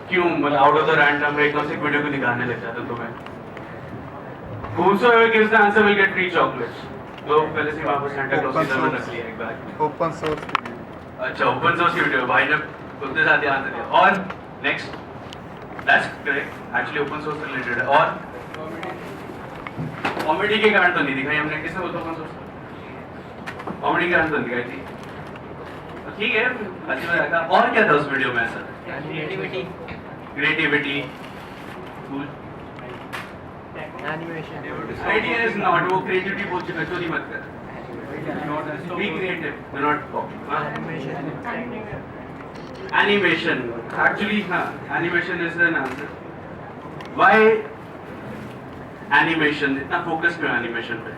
क्यों मतलब out of the random एकदम से वीडियो को दिखाने लग जाता तुम्हें? Whosoever gives the answer will get free chocolates. तो पहले से वहाँ पर सेंटा क्लॉज की तरह रख लिया एक बार। ओपन सोर्स की वीडियो। अच्छा ओपन सोर्स की वीडियो भाई ने उसके साथ ही आंसर दिया। और next that's correct actually open source से रिलेटेड है। और कॉमेडी के कारण तो नहीं दिखाई हमने, किसने बोलता ओपन सोर्स कॉमेडी के कारण तो नहीं दिखाई थी, ठीक है अच्छी बात था। और क्या था उस वीडियो में ऐसा? Creativity cool animation idea is not, वो क्रिएटिविटी बोल चुका, चोरी मत कर, be creative do not animation actually हाँ animation is an answer. Why animation, इतना फोकस क्यों एनिमेशन पे?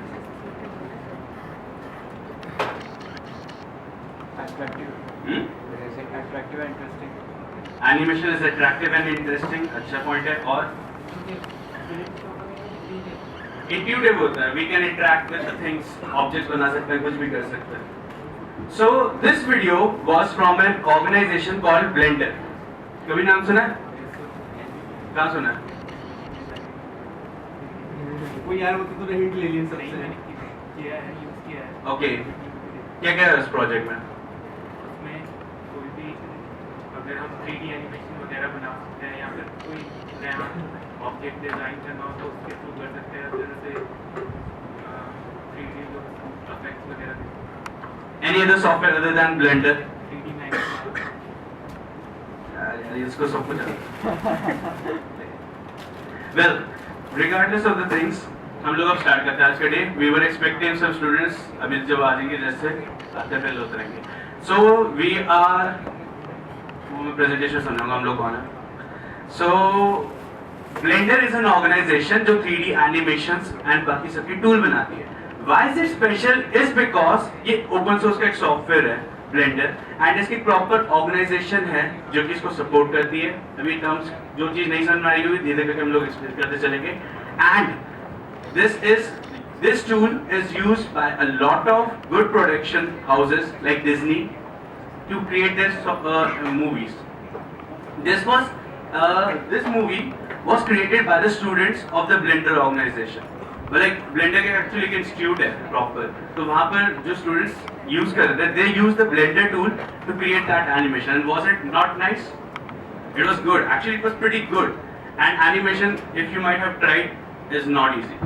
Attractive and interesting. Animation is attractive and interesting, अच्छा पॉइंट है। और इंट्यूटिव होता है, we can interact with the things, objects बना सकते हैं, कुछ भी कर सकते हैं। So this video was from N organisation called Blender. कभी नाम सुना है? कहाँ सुना है? वो यार वो तो हिंट ले लिया सबसे, किया है यूज किया है। ओके क्या क्या है उस प्रोजेक्ट में? उसमें कोई भी अगर हम 3D एनिमेशन वगैरह बना सकते हैं या फिर कोई नया ऑब्जेक्ट डिजाइन करना हो तो उसके थ्रू कर सकते हैं, जैसे 3D जो इफेक्ट्स वगैरह। Any other software other than Blender? 3D Max यार इसको सब कुछ आता। Well regardless of the things हम लोग अब स्टार्ट करते हैं आज का day. We were expecting some students अभी जब आ जाएंगे जैसे आते पहले होते रहेंगे। सो वी आर वो मैं प्रेजेंटेशन सुनाऊंगा हम लोग कौन है। सो ब्लेंडर इज एन ऑर्गेनाइजेशन जो 3D एनिमेशंस एंड बाकी सबकी टूल बनाती है। Why is it special is because ये ओपन सोर्स का एक सॉफ्टवेयर है ब्लेंडर एंड इसकी प्रॉपर ऑर्गेनाइजेशन है जो कि इसको सपोर्ट करती है। अभी टर्म्स जो चीज नहीं समझ में आई हुई धीरे धीरे हम लोग एक्सप्लेन करते चलेंगे। And this tool is used by a lot of good production houses like Disney to create their movies. This movie was created by the students of the Blender organization. Like Blender का actually एक institute है proper, तो वहाँ पर जो students use कर रहे थे, they used the Blender tool to create that animation. And was it not nice? It was good. Actually, it was pretty good. And animation, if you might have tried, is not easy.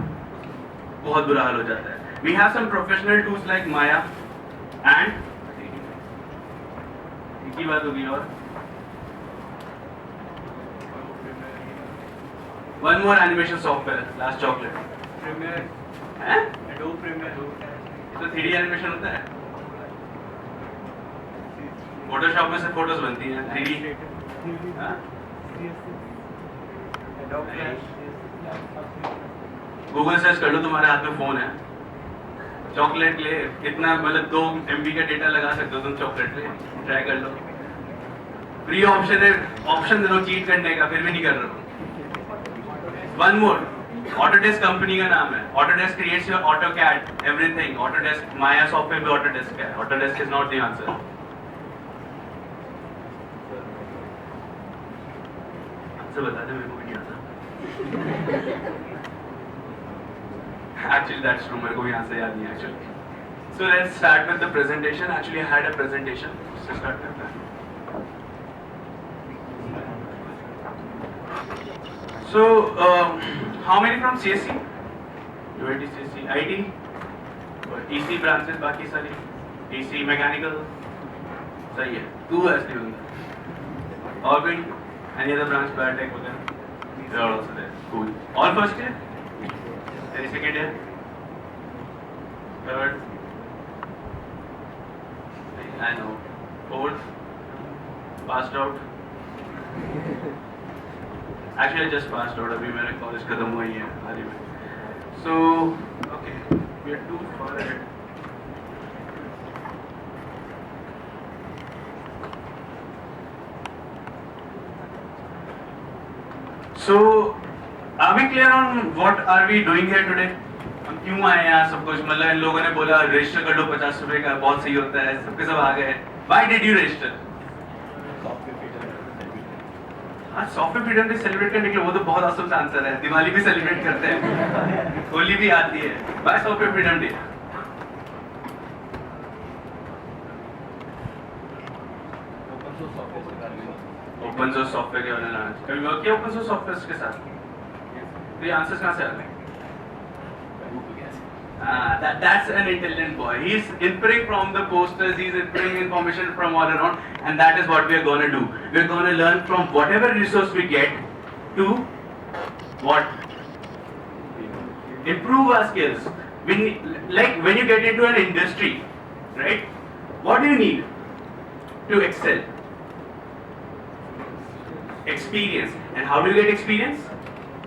बहुत बुरा हाल हो जाता है। We have some professional tools like Maya and की बात होगी। और one more animation software, Last Chocolate. Premiere हैं? एडोब प्रीमियर तो 3D एनिमेशन होता है। फोटोशॉप में से फोटोज बनती हैं 3D। हाँ? एडोब गूगल सर्च कर लो, तुम्हारे हाथ में फोन है। चॉकलेट ले, कितना मतलब 2 MB का डेटा लगा सकते हो तुम चॉकलेट ले, ट्राई कर लो। फ्री ऑप्शन है, ऑप्शन दे दो चीट करने का, फिर भी नहीं कर रहा हूँ। वन मोर, ऑटोडेस्क कंपनी का नाम है। Autodesk creates your AutoCAD everything. Autodesk Maya software भी ऑटोडेस्क है। Autodesk is not the answer. Answer बता दे, मेरे को भी नहीं आता। Actually, that's true. मेरे को भी आंसर याद नहीं है actually. So let's start with the presentation. Actually, I had a presentation. So start करते हैं. So, how many from CSC? UIT, CSC, IT, EC branches बाकी सारी, EC mechanical, सही है. 2 ऐसे होंगे. और कोई? Any other branch, biotech वगैरह? They are also there. Cool. All first year? Any second year? Third? I know. Fourth? Passed out? Actually, I just passed out. अभी मेरा college खत्म हुआ ही है हाल ही में. So, okay, we are too far ahead. So, are we clear on what are we doing here today? हम क्यों आए हैं यहाँ सब कुछ, मतलब इन लोगों ने बोला रजिस्टर कर लो 50 रुपए का, बहुत सही होता है, सबके सब आ गए। Why did you register? आज सॉफ्टवेयर फ्रीडम डे सेलिब्रेट करने के लिए वो तो बहुत आसान आंसर है, दिवाली भी सेलिब्रेट करते हैं, होली भी आती है, by software freedom day. Open source software के बारे में कभी वर्क किया ओपन सोर्स सॉफ्टवेयर के साथ? तो ये आंसर्स कहाँ से आ रहे हैं? That's an intelligent boy. He's inferring from the posters, he's inferring information from all around, and that is what we are going to do. We're going to learn from whatever resource we get to what? Improve our skills. Like when you get into an industry, right? What do you need to excel? Experience. And how do you get experience?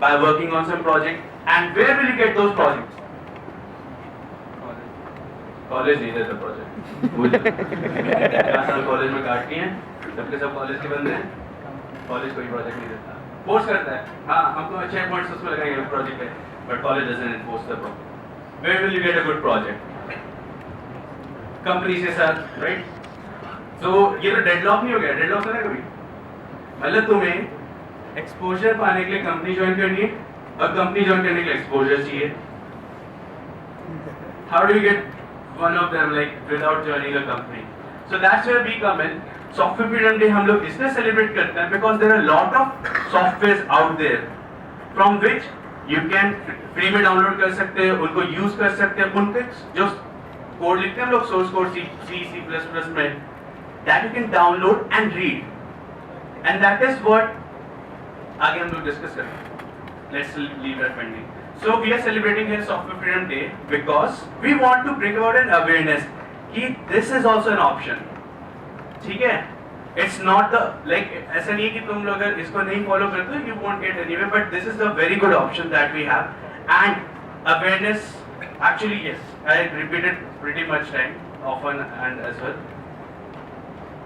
By working on some project. And where will you get those projects? College नहीं देता project. 4 साल college में काट लिए हैं, सबके सब college के बंदे हैं, कॉलेज कोई प्रोजेक्ट नहीं देता, फोर्स करता है। हाँ, हमको अच्छे पॉइंट्स उसमें लगाएंगे प्रोजेक्ट पे, but college doesn't enforce the project. Where will you get a good project? Company से साथ, राइट? तो ये तो डेडलॉक नहीं हो गया, डेडलॉक है ना कभी? मतलब तुम्हें एक्सपोजर पाने के लिए कंपनी ज्वाइन करनी है और कंपनी ज्वाइन करने के लिए एक्सपोजर चाहिए। How do you get one of them like without joining a company? So that's where we come in. Software Freedom Day हम लोग इसलिए celebrate करते हैं because there are a lot of softwares out there from which you can free में download कर सकते हैं, उनको use कर सकते हैं, उनके जो कोड लिखते हैं हम लोग source code C++ में, that you can download and read, and that is what आगे हम लोग discuss करेंगे. Let's leave that pending. So we are celebrating here Software Freedom Day because we want to bring about an awareness कि this is also an option. ठीक है? It's not the like ऐसा नहीं है कि तुम लोग अगर इसको नहीं follow करते हो you won't get anywhere, but this is a very good option that we have, and awareness actually yes I repeat it pretty much time often and as well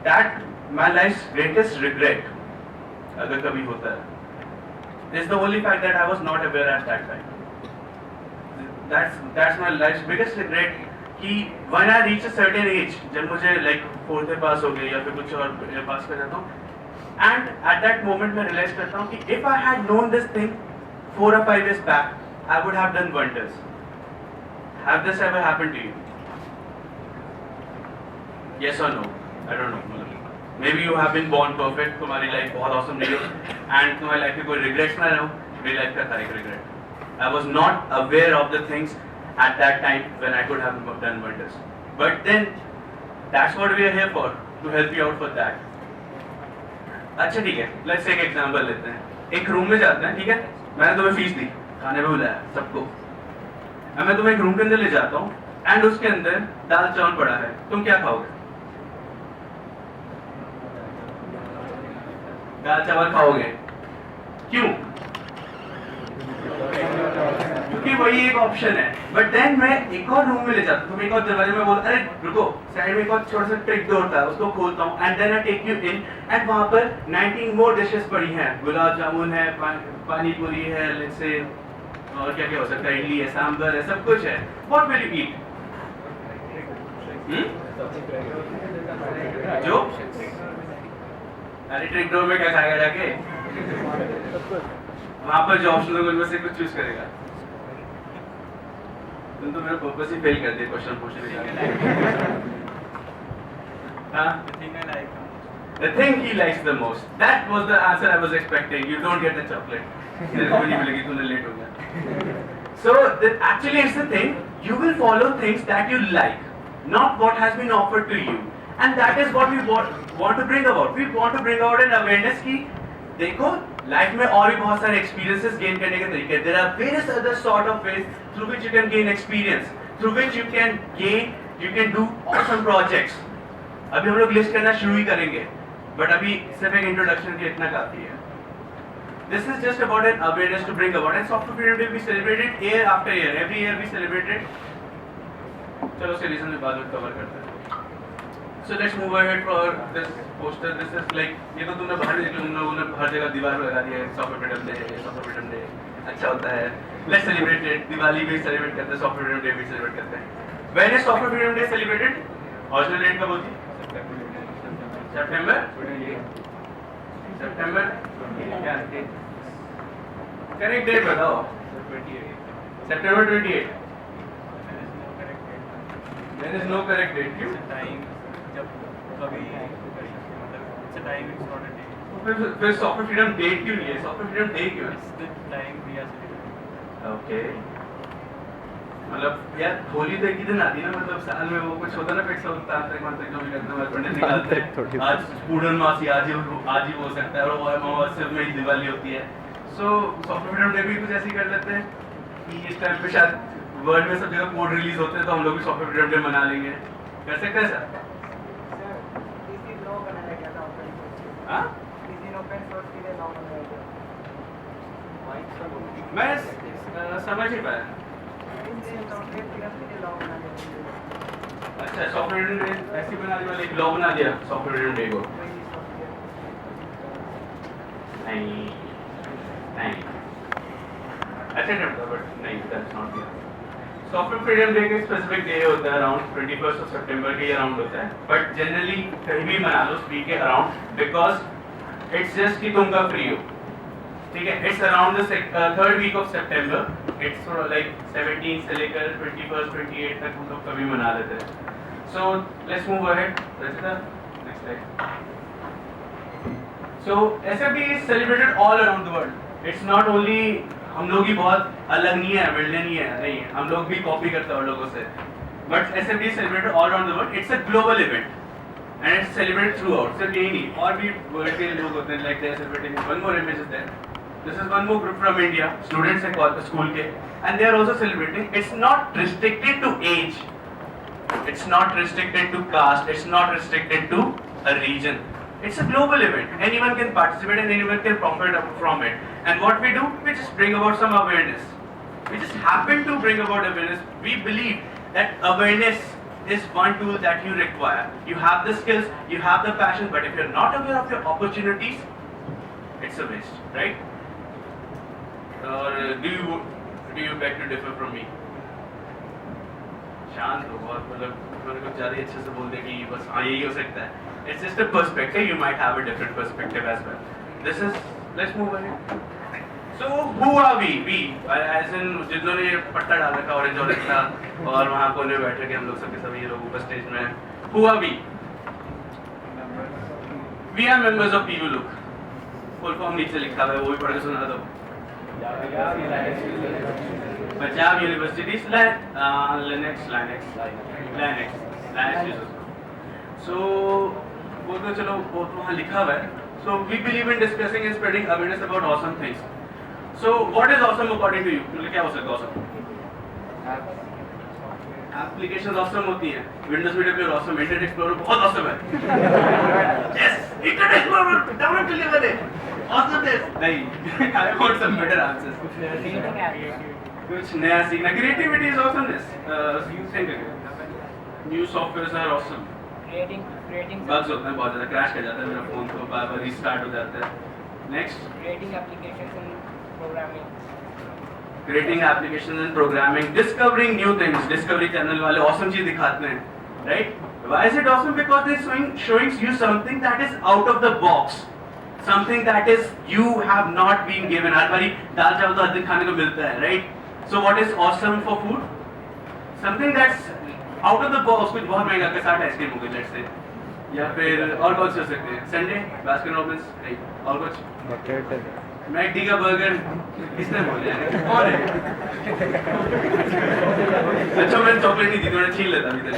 that my life's greatest regret अगर कभी होता है is the only fact that I was not aware at that time. That's my life's biggest regret कि when I reach a certain age, जब मुझे like 4th पास हो गए या फिर कुछ और पास कर जाता हूँ, and at that moment मैं realize करता हूँ कि if I had known this thing 4 or 5 years back, I would have done wonders. Have this ever happened to you? Yes or no? I don't know. Maybe you have been born perfect, तुम्हारी life बहुत awesome नहीं हो, and तुम्हारी life में कोई regrets ना रहो, मेरी life का था एक regret. I was not aware of the things at that time when I could have done wonders. But then, that's what we are here for, to help you out for that. अच्छा ठीक है, let's take example लेते हैं. एक room में जाते हैं, ठीक है? मैंने तुम्हें फीस दी, खाने पे बुलाया सबको. अब मैं तुम्हें एक रूम के अंदर ले जाता हूँ, and उसके अंदर दाल चावल पड़ा है. तुम क्या खाओगे? दाल चावल खाओगे. क्यों? क्योंकि वही एक ऑप्शन है. बट देन मैं एक और रूम में ले जाता हूँ, तुम एक और दरवाजे में बोल, अरे रुको, साइड में एक और छोटा सा ट्रिक डोर था, उसको खोलता हूँ, and then I take you in, and वहाँ पर 19 मोर डिशेस पड़ी हैं. गुलाब जामुन है, पानी पूरी है, लेट्स से और क्या क्या हो सकता है, इडली है, सांभर है, सब कुछ है. What will you eat? जो अरे ट्रिक डोर में क्या खाएगा जाके? वहाँ पर जो ऑप्शन होगा उनमें से कुछ चूज करेगा. तुम तो मेरा पर्पस ही फेल कर दिया क्वेश्चन पूछने का. हाँ? The thing he likes the most. That was the answer I was expecting. You don't get the chocolate. मेरे को भी नहीं मिलेगी, तूने लेट हो गया. So actually it's the thing. You will follow things that you like, not what has been offered to you. And that is what we want to bring about. We want to bring about an awareness कि देखो life में और भी बहुत सारे experiences gain करने के तरीके. There are various other sort of ways through which you can gain experience, through which you can do awesome projects. अभी हम लोग लिस्ट करना शुरू ही करेंगे, बट अभी सिर्फ एक इंट्रोडक्शन के इतना काफी है. This is just about an awareness to bring about. And software freedom day we celebrated year after year, every year we celebrated. चलो उसके रीजन में बाद में कवर करते हैं. So let's move ahead for this poster. This is like ये तो तुमने बाहर देख लो, उन लोगों ने हर जगह दीवार लगा दी है software freedom day, software freedom day अच्छा होता है. Let's celebrate it. दिवाली भी सेलिब्रेट करते हैं, सॉफ्टवेयर फ्रीडम डे भी सेलिब्रेट करते हैं. When is software freedom day celebrated? Original date कब होती है? सितंबर क्या डेट? करेक्ट डेट बताओ। 28 September 28. there is There is no no correct date. correct date. क्यों? It's a time जब कभी मतलब it's a time, it's not a date. फिर सॉफ्टवेयर फ्रीडम डेट क्यों नहीं है? सॉफ्टवेयर फ्रीडम डे क्यों है? It's the time we are celebrating. Okay, मतलब यार होली तो एक ही दिन आती है ना, मतलब साल में वो कुछ होता है ना, फिक्स होता है तांत्रिक जो भी करते हैं पंडित निकालते हैं, आज पूर्णमासी आज ही हो सकता है, और अमावस्या में ही दिवाली होती है। सो सॉफ्टवेयर फ्रीडम डे भी कुछ ऐसे ही कर लेते हैं कि इस टाइम पे शायद वर्ल्ड में सब जगह कोड रिलीज होते हैं, तो हम लोग भी सॉफ्टवेयर फ्रीडम डे मना लेंगे। कर सकते हैं सर? हाँ? मैं समझ ही पाया। अच्छा, सॉफ्टवेयर डे ऐसे बना दिया, एक लॉ बना दिया सॉफ्टवेयर डे को। नहीं नहीं, अच्छा बट नहीं, दैट्स नॉट दिया। सॉफ्टवेयर फ्रीडम डे के स्पेसिफिक डे होता है अराउंड 21 ऑफ सितंबर के अराउंड होता है, बट जनरली कहीं भी मना लो वीक के अराउंड, बिकॉज इट्स जस्ट कि तुम कब फ्री हो, ठीक है। It's around the third week of September, it's like 17 से लेकर 21 28 तक हम लोग कभी मना लेते हैं। So let's move ahead, next slide. So SFD is celebrated all around the world. It's not only हम लोग ही बहुत अलग नहीं है, मिलने नहीं है, नहीं, हम लोग भी कॉपी करते हैं और लोगों से, but SFD is celebrated all around the world. It's a global event and it's celebrated through out. सिर्फ यही नहीं, और भी वर्ल्ड के लोग होते हैं, like they are celebrating. One more image is there, this is one more group from India, students हैं स्कूल के, and they are also celebrating. It's not restricted to age, it's not restricted to caste, it's not restricted to a region, it's a global event, anyone can participate and anyone can profit from it. And what we do, we just bring about some awareness, we just happen to bring about awareness. We believe that awareness is one tool that you require. You have the skills, you have the passion, but if you're not aware of your opportunities, it's a waste, right? Or do you beg to differ from me? शांत हो बहुत, मतलब मैंने कुछ ज़्यादा अच्छे से बोल दे कि बस हाँ यही हो सकता है। It's just a perspective, you might have a different perspective as well. This is, let's move ahead. So who are we? We, as in जिन्होंने ये पट्टा डाल रखा ऑरेंज था और वहाँ कोने बैठे के हम लोग सबके सभी ये लोग ऊपर स्टेज में हैं। Who are we? We are members of PU Look. Full form नीचे लिखा हुआ है, वो भी पढ़ के सुना दो। Punjab university Linux users. So वो तो चलो वो तो वहाँ लिखा हुआ है। So we believe in discussing and spreading awareness about awesome things. So what is awesome according to you? मतलब क्या हो सकता है ऑसम? एप्लीकेशंस ऑसम होती हैं, Windows Media Player awesome, Internet Explorer बहुत ऑसम है। यस, इंटरनेट एक्सप्लोरर डाउनलोड कर लिया मैंने, ऑसम है। नहीं, I want some better answers. कुछ नया सीखना, creativity is awesomeness. Think again, new softwares are awesome. creating bugs होते हैं बहुत ज़्यादा, क्रैश कर जाता है मेरा फोन, तो बार बार रीस्टार्ट हो जाता है। Next, creating applications and programming. Creating applications and programming, discovering new things. Discovery Channel वाले ऑसम चीज दिखाते हैं, right? Why is it awesome? Because they are showing you something that is out of the box, something that is you have not been given. हर बारी दाल चावल तो हर दिन खाने को मिलता है, right? So what is awesome for food? Something that's out of the box, कुछ बहुत महंगा के साथ आइसक्रीम हो गई लेट्स से, या फिर और कौन से हो सकते हैं? संडे बास्किन रॉबिन्स, नहीं और कुछ? मैकडी का बर्गर किसने बोला है? कौन है? अच्छा मैंने चॉकलेट नहीं दी तो मैं छीन लेता अभी तक।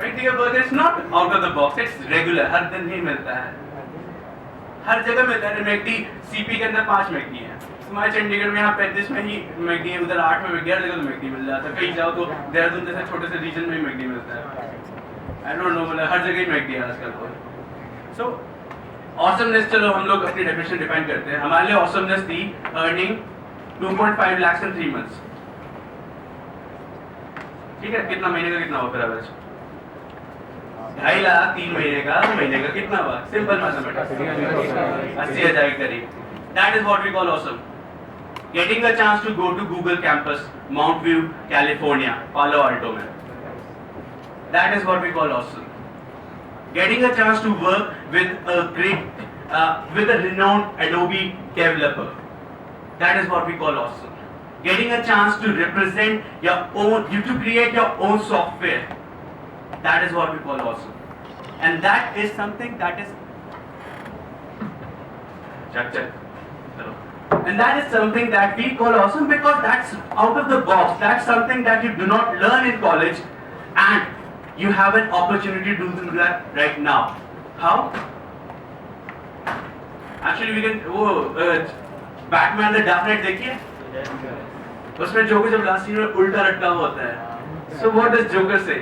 मैकडी का burger is not out of the box, it's regular, हर दिन नहीं मिलता है, हर जगह मिलता है। मैकडी सीपी के अंदर 5 मैकडी है, हमारे चंडीगढ़ में यहाँ 35 में ही मैकडी है, उधर 8 में मैकडी, हर जगह मैकडी मिल जाता है। कहीं जाओ तो देहरादून जैसे छोटे से रीजन में ही मैकडी मिलता है। आई डोंट नो, मतलब हर जगह ही मैकडी है आजकल तो। सो ऑसमनेस, चलो हम लोग अपनी डेफिनेशन डिफाइन करते हैं। हमारे लिए ऑसमनेस थी अर्निंग 2.5 lakhs in 3 months। ठीक है, कितना महीने का कितना हुआ फिर एवरेज? 2.5 लाख 3 महीने का, महीने का कितना हुआ? सिंपल मैथमेटिक्स, 80,000 के करीब। That is what we call awesome. Getting a chance to go to Google campus, Mount View, California, Palo Alto में. That is what we call awesome. Getting a chance to work with a great with a renowned Adobe developer. That is what we call awesome. Getting a chance to represent your own, to create your own software. That is what we call awesome. And that is something that is check. Hello. And that is something that we call awesome because that's out of the box. That's something that you do not learn in college, and you have an opportunity to do that right now. How? Actually, we can. Batman the Dark Knight देखिए? उसमें joker जब last scene में उल्टा लटका हुआ होता है. So what does Joker say?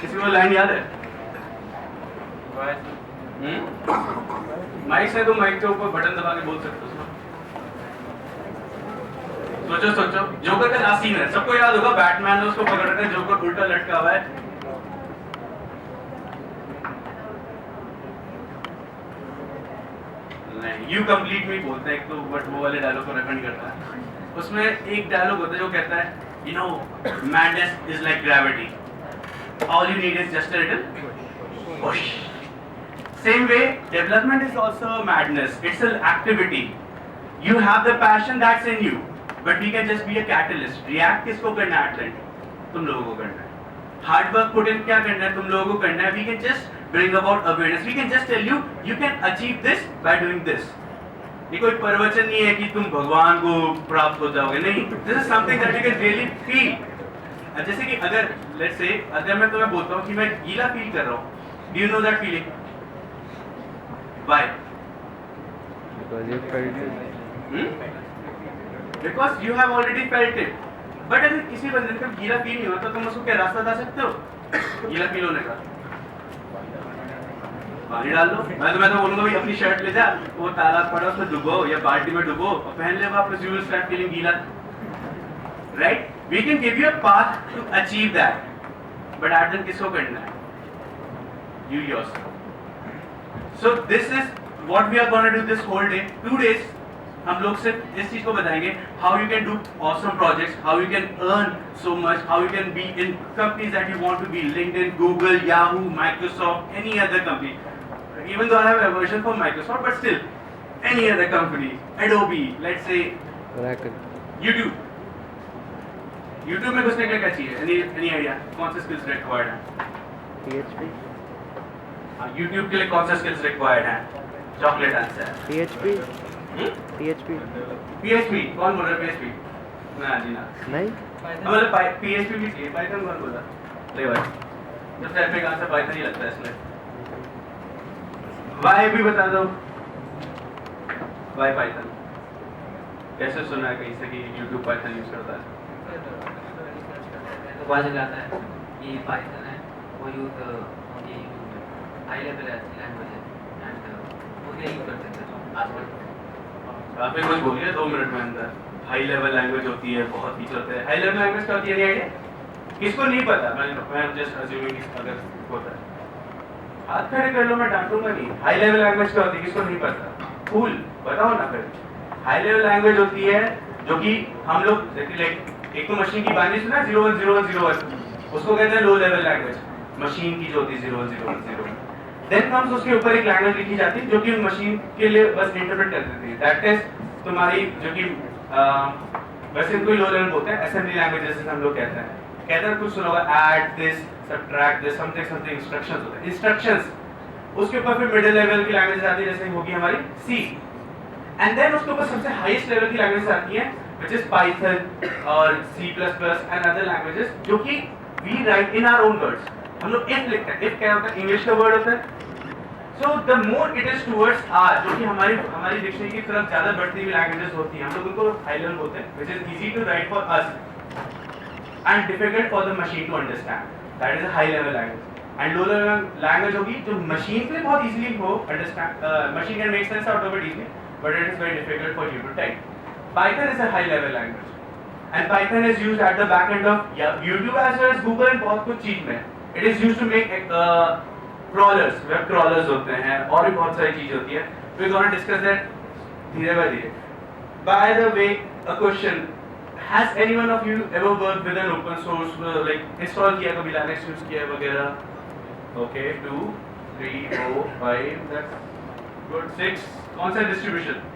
किसी को लाइन याद है? माइक से तो माइक के ऊपर बटन दबा के बोल सकते हो. सोचो जोकर का लास्ट सीन है, सबको याद होगा. बैटमैन ने उसको पकड़ रखा है, जोकर उल्टा लटका हुआ है. नहीं, यू कंप्लीट में बोलते हैं एक तो, बट वो वाले डायलॉग को रेफर नहीं करता है. उसमें एक डायलॉग होता है जो कहता है, you know, madness is like gravity, all you need is just a little push. Same way development is also madness. It's an activity. You have the passion that's in you, but we can just be a catalyst. React किसको करना है? एटलेंट तुम लोगों को करना है. Hard work put in क्या करना है? तुम लोगों को करना है. We can just bring about awareness. We can just tell you, you can achieve this by doing this. ये कोई प्रवचन नहीं है कि तुम भगवान को प्राप्त हो जाओगे, नहीं. This is something that you can really feel. जैसे कि अगर let's say अगर मैं तुम्हें बोलता हूँ कि मैं गीला फील कर रहा हूँ, do you know that feeling? Why? Because you felt it. Because you have already felt it. But अगर किसी बंदे को गीला फील नहीं होता, तुम उसको क्या रास्ता बता सकते हो गीला फील होने का? पानी डाल लो. मैं तो बोलूंगा भाई अपनी शर्ट ले जा, वो तालाब पड़ा उसमें डुबो या बाल्टी में डुबो और पहन ले वापस. यू विल स्टार्ट फीलिंग गीला, right? We can give you a path to achieve that, but at the किसको करना है? You yourself. So this is what we are gonna do this whole day. 2 days हम लोग सिर्फ इस चीज को बताएंगे, how you can do awesome projects, how you can earn so much, how you can be in companies that you want to B. LinkedIn, Google, Yahoo, Microsoft, any other company. Even though I have aversion for Microsoft, but still, any other company, Adobe, let's say, Oracle. YouTube. YouTube में घुसने के लिए क्या चाहिए? Any idea? कौन से skills required हैं? PHP. YouTube के लिए कौन से skills required हैं? Chocolate answer. PHP. PHP. PHP. कौन बोल रहा है PHP? ना जी ना. नहीं. मतलब PHP भी चाहिए. Python कौन बोला? ले भाई. सबसे epic आंसर Python ही लगता है इसमें. वाई भी बता दो. Why Python? कैसे सुना है कहीं से कि YouTube पाइथन यूज करता है? तो पता चल जाता है कि पाइथन है वो यूज होती है यूट्यूब में. हाई लेवल है, अच्छी लैंग्वेज है एंड वो यूज कर सकते हैं आजकल. आपने कुछ बोलिए 2 मिनट में अंदर. हाई लेवल लैंग्वेज होती है, बहुत फीचर होते हैं. हाई लेवल लैंग्वेज क्या होती है? आइडिया किसको नहीं पता? मैं जस्ट अज्यूमिंग अगर होता है. हाथ खड़े कर लो, मैं डांटूंगा नहीं. हाई लेवल लैंग्वेज क्या होती है? किसको नहीं पता? फूल बताओ ना फिर. हाई लेवल लैंग्वेज होती है जो कि हम लोग लाइक एक तो मशीन की बाइनरी सुना 010101, उसको कहते हैं लो लेवल लैंग्वेज. मशीन की जो होती है 010101. देन कम्स उसके ऊपर एक लैंग्वेज लिखी जाती है जो कि मशीन के लिए बस इंटरप्रेट कर देती है. दैट इज तुम्हारी जो कि वैसे इनको लो लेवल बोलते हैं. असेंबली लैंग्वेज जैसे हम लोग कहते हैं. कुछ सुना होगा add this, subtract this, something instructions होते हैं. इंस्ट्रक्शंस. उसके ऊपर फिर मिडिल लेवल की लैंग्वेज आती है जैसे होगी हमारी सी. एंड देन उसके ऊपर सबसे हाईएस्ट लेवल की लैंग्वेज आती है व्हिच इज पाइथन और C++ एंड अदर लैंग्वेजेस जो कि we write in our own words. हम लोग इफ लिखते हैं. इफ क्या होता है? इंग्लिश का वर्ड होता है. So the more it is towards our, जो कि हमारी डिक्शनरी की तरफ ज्यादा बढ़ती हुई लैंग्वेजेस होती हैं. हम लोग उनको हाई लेवल बोलते हैं which is easy to write for us and difficult for the machine to understand. That is a high level language. And low level language होगी जो machine के लिए बहुत easily हो understand. Machine can make sense out of it easily, but it is very difficult for you to type. Python is a high level language, and Python is used at the back end of YouTube as well as Google and बहुत कुछ चीज में. It is used to make crawlers, web crawlers होते हैं और भी बहुत सारी चीज होती है. We're going to discuss that धीरे by धीरे. By the way, a question. Has any one of you ever worked with an open source like install किया कभी Linux, use, किया वगैरह? Okay, 2, 3, 4, 5. That's गुड 6 कौन सा डिस्ट्रीब्यूशन